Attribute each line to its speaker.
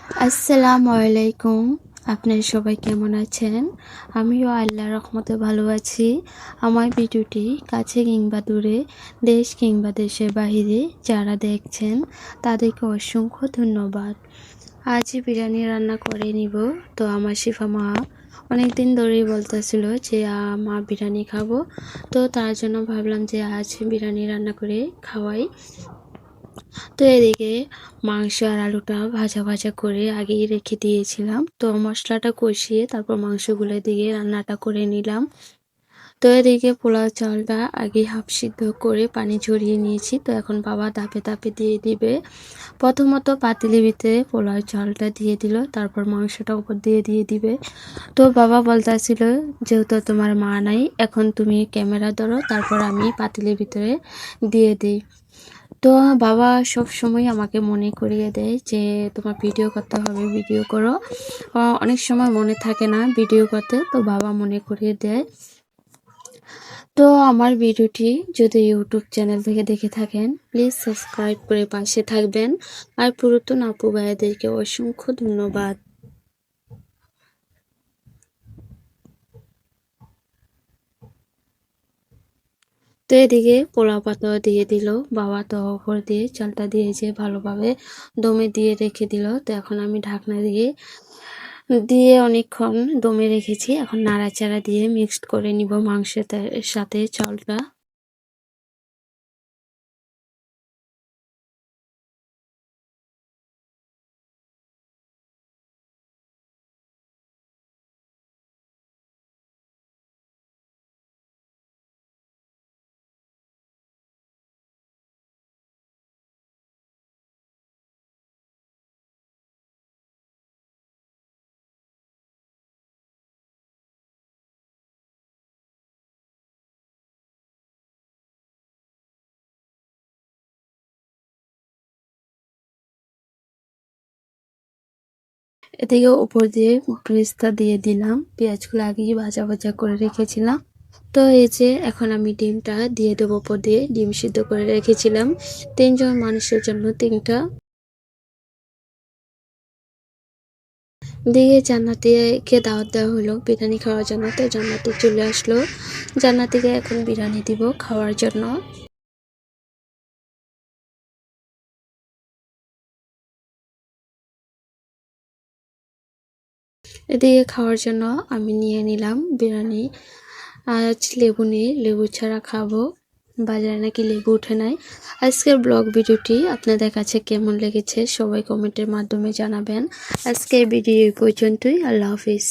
Speaker 1: আসসালামু আলাইকুম। আপনারা সবাই কেমন আছেন? আমিও আল্লাহর রহমতে ভালো আছি। আমার ভিডিওটি কাছে কিংবা দূরে, দেশ কিংবা দেশের বাহিরে যারা দেখছেন তাদেরকে অসংখ্য ধন্যবাদ। আজ বিরিয়ানি রান্না করে নিব। তো আমার শিফা মা অনেকদিন ধরেই বলতেছিল যে মা বিরিয়ানি খাবো। তো তার জন্য ভাবলাম যে আজ বিরিয়ানি রান্না করে খাওয়াই। তো এদিকে মাংস আর আলুটা ভাজা ভাজা করে আগেই রেখে দিয়েছিলাম। তো মশলাটা কষিয়ে তারপর মাংসগুলো দিয়ে রান্নাটা করে নিলাম। তো এদিকে পোলাও চালটা আগে হাফ সিদ্ধ করে পানি ঝরিয়ে নিয়েছি। তো এখন বাবা ধাপে ধাপে দিয়ে দিবে। প্রথমত পাতিলের ভিতরে পোলাও চালটা দিয়ে দিল, তারপর মাংসটা উপর দিয়ে দিবে। তো বাবা বলতেছিল যেহেতু তোমার মা নাই, এখন তুমি ক্যামেরা ধরো, তারপর আমি পাতিলের ভিতরে দিয়ে দিই। তো বাবা সব সময় আমাকে মনে করিয়ে দেয় যে তোমার ভিডিও করতে হবে, ভিডিও করো। অনেক সময় মনে থাকে না ভিডিও করতে, তো বাবা মনে করিয়ে দেয়। তো আমার ভিডিওটি যদি ইউটিউব চ্যানেল থেকে দেখে থাকেন প্লিজ সাবস্ক্রাইব করে পাশে থাকবেন। আর পুরাতন আপু ভাইয়াদেরকে অসংখ্য ধন্যবাদ। তো এদিকে পোলাও পাতাও দিয়ে দিল বাবা। তো ওপর দিয়ে চালটা দিয়েছে ভালোভাবে দমে দিয়ে রেখে দিল। তো এখন আমি ঢাকনা দিয়ে অনেকক্ষণ দমে রেখেছি। এখন নাড়াচাড়া দিয়ে মিক্সড করে নিব মাংসের সাথে চালটা। এদিকে উপর দিয়ে পেঁয়াজটা দিয়ে দিলাম, পেঁয়াজগুলো আগেই ভাজা ভাজা করে রেখেছিলাম। তো এই যে এখন আমি ডিমটা দিয়ে দেবো উপর দিয়ে। ডিম সিদ্ধ করে রেখেছিলাম 3 জন মানুষের জন্য 3টা। দিয়ে জান্নাতিকে দাওয়াত দেওয়া হলো বিরিয়ানি খাওয়ার জন্য। তো জান্নাতি চলে আসলো। জান্নাতিকে এখন বিরিয়ানি দিব খাওয়ার জন্য। এদিকে খাওয়ার জন্য আমি নিয়ে নিলাম বিরিয়ানি। আজ লেবু নিয়ে, লেবু ছাড়া খাবো, বাজারে নাকি লেবু উঠে নাই। আজকের ব্লগ ভিডিওটি আপনাদের কাছে কেমন লেগেছে সবাই কমেন্টের মাধ্যমে জানাবেন। আজকের ভিডিও এই পর্যন্তই। আল্লাহ হাফিজ।